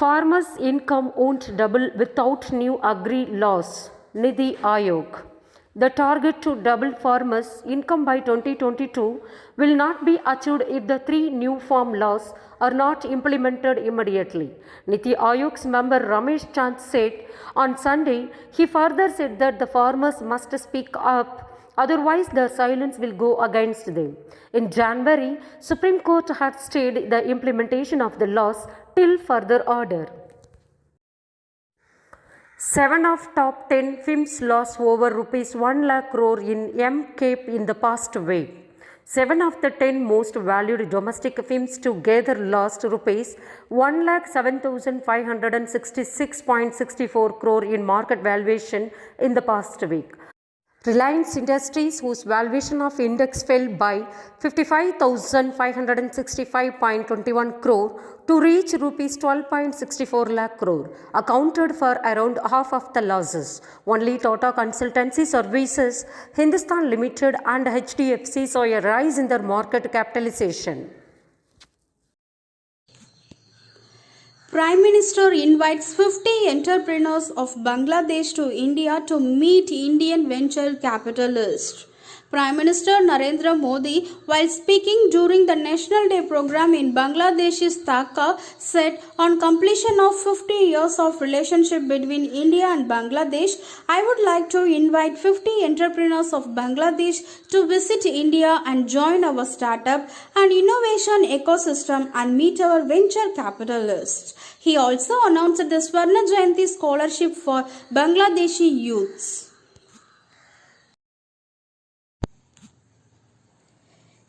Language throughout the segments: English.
Farmers' income won't double without new agri laws. Niti Aayog. The target to double farmers' income by 2022 will not be achieved if the three new farm laws are not implemented immediately. Niti Aayog's member Ramesh Chand said on Sunday. He further said that the farmers must speak up, otherwise the silence will go against them. In January, Supreme Court had stayed the implementation of the laws till further order. 7 of top 10 films lost over rupees 1 lakh crore in M-Cape in the past week. 7 of the 10 most valued domestic films together lost rupees 1,07,566.64 crore in market valuation in the past week. Reliance Industries, whose valuation of index fell by 55,565.21 crore to reach rupees 12.64 lakh crore, accounted for around half of the losses. Only Tata Consultancy Services, Hindustan Limited and HDFC saw a rise in their market capitalization. Prime Minister invites 50 entrepreneurs of Bangladesh to India to meet Indian venture capitalists. Prime Minister Narendra Modi, while speaking during the National Day program in Bangladesh's Dhaka, said on completion of 50 years of relationship between India and Bangladesh, I would like to invite 50 entrepreneurs of Bangladesh to visit India and join our startup and innovation ecosystem and meet our venture capitalists. He also announced the Swarna Jayanti scholarship for Bangladeshi youths.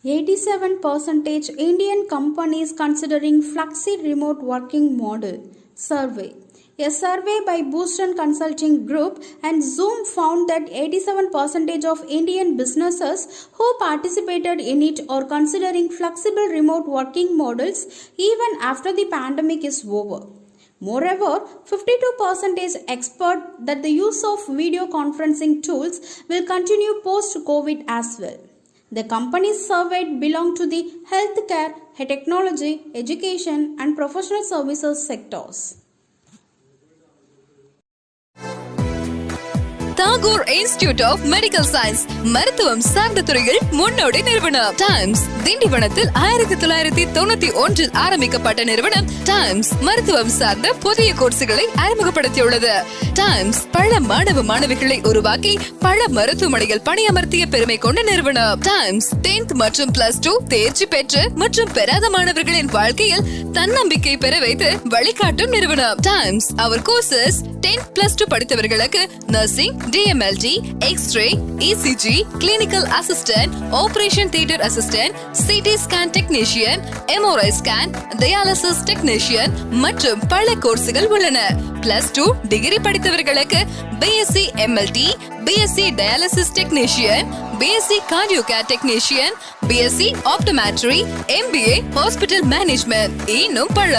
87% Indian companies considering flexi remote working model. Survey. A survey by Boston Consulting Group and Zoom found that 87% of Indian businesses who participated in it are considering flexible remote working models even after the pandemic is over. Moreover, 52% expect that the use of video conferencing tools will continue post-COVID as well. The companies surveyed belong to the healthcare, technology, education, and professional services sectors. Tagore institute of medical Science மருத்துவம் சார்ந்த துறையில் முன்னோடி நிறுவனம். Times திண்டிவனத்தில் 1991 ஆரம்பிக்கப்பட்ட நிறுவனம் times மருத்துவம் சார்ந்த புதிய கோர்சுகளை அறிமுகப்படுத்தியுள்ளது. டைம்ஸ் பல மாணவ மாணவிகளை உருவாக்கி பல மருத்துவமனைகள் பணியமர்த்திய பெருமை கொண்ட நிறுவனம். டைம்ஸ் 10th மற்றும் +2 தேர்ச்சி பெற்று மற்றும் பெறாத மாணவர்களின் வாழ்க்கையில் தன்னம்பிக்கை பெற வைத்து வழிகாட்டும் நிறுவனம். டைம்ஸ் அவர் கோர்சஸ் 10th +2 படித்தவர்களுக்கு nursing, DMLT, X-ray, ECG, Clinical Assistant, Operation Theatre Assistant, CT Scan Technician, MRI Scan, Dialysis Technician மற்றும் பல கோர்சுகள் உள்ளன. +2 டிகிரி படித்தவர்களுக்கு BSc MLT, BSc Dialysis Technician, BSc Cardio Care Technician, BSc Optometry, MBA Hospital Management இன்னும் பல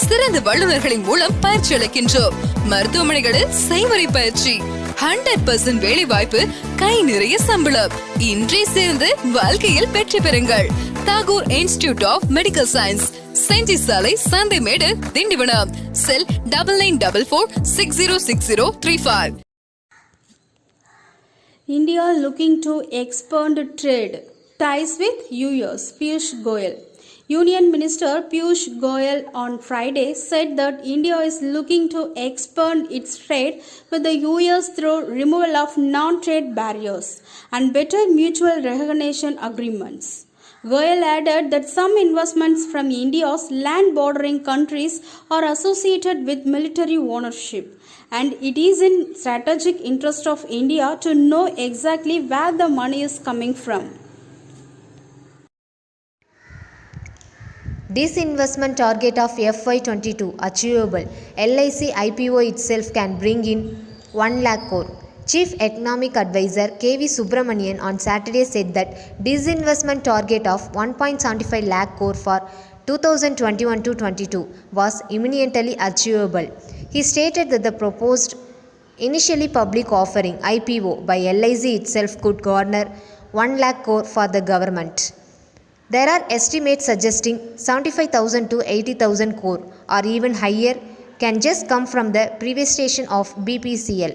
சிறந்த வல்லுநர்களின் மூலம் பயிற்சி அளிக்கின்றோம். மருத்துவமனைகளில் செய்முறை பயிற்சி, 100% வேலை வாய்ப்பு, கை நிறைய சம்பளம். இன்றே சேர்ந்து வாழ்க்கையில் வெற்றி பெறுங்கள். Tagore institute of medical science, Gingee சாலை, Santhaimedu, Tindivanam. Cell 9944606035. India looking to expand trade ties with US. Piyush Goyal. Union Minister Piyush Goyal on Friday said that India is looking to expand its trade with the US through removal of non-trade barriers and better mutual recognition agreements. Goyal added that some investments from India's land-bordering countries are associated with military ownership, and it is in strategic interest of India to know exactly where the money is coming from. Disinvestment target of FY22 achievable. LIC IPO itself can bring in 1 lakh crore. Chief Economic Advisor KV Subramanian on Saturday said that disinvestment target of 1.75 lakh crore for 2021-22 was imminently achievable. He stated that the proposed initially public offering IPO by LIC itself could garner 1 lakh crore for the government. There are estimates suggesting 75,000 to 80,000 crore or even higher can just come from the privatization of BPCL,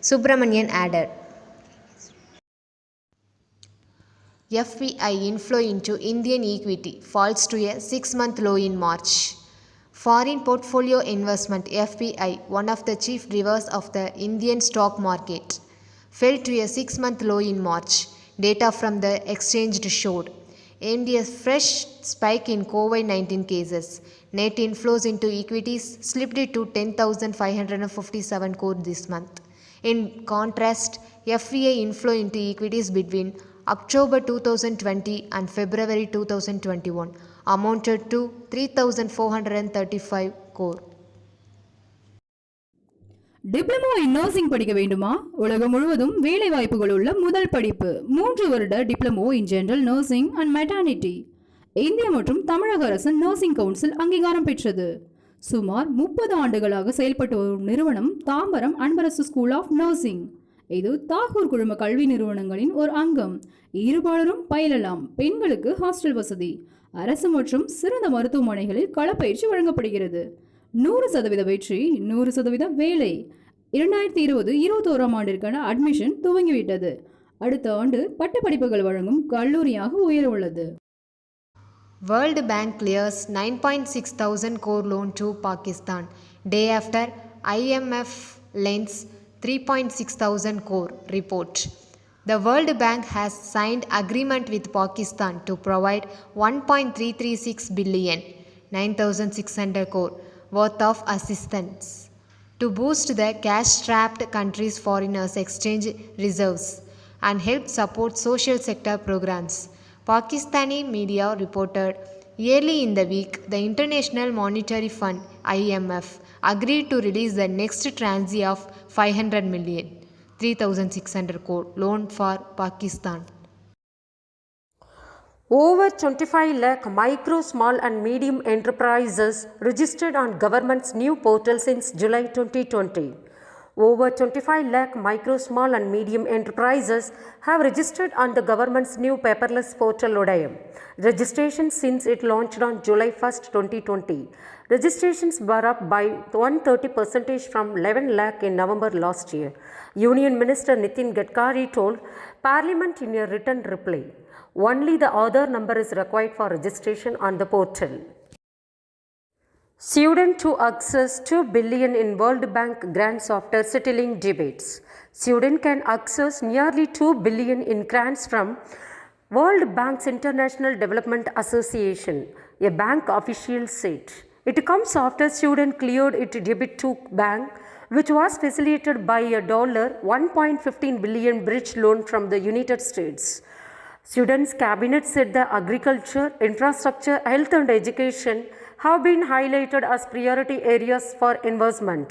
Subramanian added. FPI inflow into Indian equity falls to a 6-month low in March. Foreign portfolio investment (FPI), one of the chief drivers of the Indian stock market, fell to a 6-month low in March. Data from the exchange showed. Amid a fresh spike in COVID-19 cases, net inflows into equities slipped to 10,557 crore this month. In contrast, FPI inflow into equities between October 2020 and February 2021 amounted to 3,435 crore. Diploma in nursing படிக்க வேண்டுமா? உலகம் முழுவதும் வேலை வாய்ப்புகள் உள்ள முதல் படிப்பு 3 வருட diploma in general nursing and maternity. இந்திய மற்றும் தமிழக அரசின் நர்சிங் கவுன்சில் அங்கீகாரம் பெற்றது. சுமார் 30 ஆண்டுகளாக செயல்பட்டு வரும் நிறுவனம் Tambaram Anbarasu School of Nursing. இது தாகூர் குழும கல்வி நிறுவனங்களின் ஒரு அங்கம். இருபாலரும் பயிலலாம். பெண்களுக்கு ஹாஸ்டல் வசதி. அரசு மற்றும் சிறந்த மருத்துவமனைகளில் களப்பயிற்சி வழங்கப்படுகிறது. 100% வெற்றி, 100% வேலை. 2020-21 ஆண்டிற்கான அட்மிஷன் துவங்கிவிட்டது. அடுத்த ஆண்டு பட்டப்படிப்புகள் வழங்கும் கல்லூரியாக உயர உள்ளது. World Bank clears 9.6 thousand crore loan to Pakistan day after IMF lends 3.6 thousand crore report. The World Bank has signed agreement with Pakistan to provide 1.336 billion, 9,600 crore worth of assistance to boost the cash-strapped country's foreigners' exchange reserves and help support social sector programs. Pakistani media reported early in the week the International Monetary Fund (IMF) agreed to release the next tranche of 500 million, 3,600 crore loan for Pakistan. Over 25 lakh micro, small and medium enterprises registered on government's new portal since July 2020. Over 25 lakh micro, small and medium enterprises have registered on the government's new paperless portal Udayam. Registration since it launched on July 1st, 2020. Registrations were up by 130% from 11 lakh in November last year. Union Minister Nitin Gadkari told Parliament in a written reply. Only the Aadhaar number is required for registration on the portal. Sweden to access 2 billion in World Bank grants after settling debates. Sweden can access nearly 2 billion in grants from World Bank's International Development Association, a bank official said. It comes after Sweden cleared its debit to bank, which was facilitated by a $1.15 billion bridge loan from the United States. Sweden's cabinet said the agriculture, infrastructure, health and education have been highlighted as priority areas for investment.